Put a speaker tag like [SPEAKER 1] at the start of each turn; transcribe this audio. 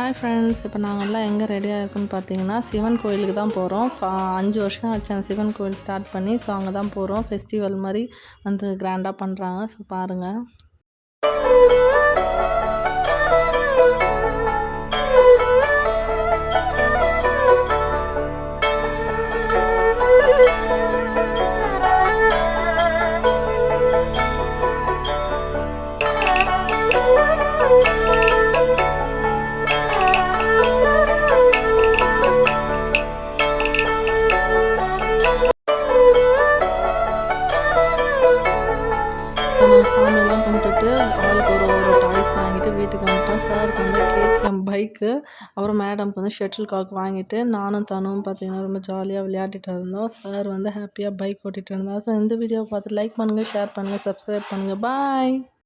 [SPEAKER 1] Hi friends, இப்போ நாங்கள்லாம் எங்கே ரெடியாக இருக்குன்னு பார்த்தீங்கன்னா சிவன் கோயிலுக்கு தான் போகிறோம். 5 வருஷம் ஆச்சு அந்த சிவன் கோயில் ஸ்டார்ட் பண்ணி. ஸோ அங்கே தான் போகிறோம். ஃபெஸ்டிவல் மாதிரி வந்து கிராண்டாக பண்ணுறாங்க. ஸோ பாருங்கள். நான் சாமியெல்லாம் கும்பிட்டுட்டு ஆளுக்கு ஒரு டாய்ஸ் வாங்கிட்டு வீட்டுக்கு வந்துட்டோம். சாருக்கு வந்து கேக், பைக்கு, அப்புறம் மேடம்க்கு வந்து ஷட்டில் காக் வாங்கிட்டு நானும் தனுவும் பார்த்திங்கன்னா ரொம்ப ஜாலியாக விளையாடிட்டு இருந்தோம். சார் வந்து ஹாப்பியாக பைக் ஓட்டிகிட்டு இருந்தார். ஸோ இந்த வீடியோவை பார்த்து லைக் பண்ணுங்கள், ஷேர் பண்ணுங்கள், சப்ஸ்கிரைப் பண்ணுங்கள். பாய்.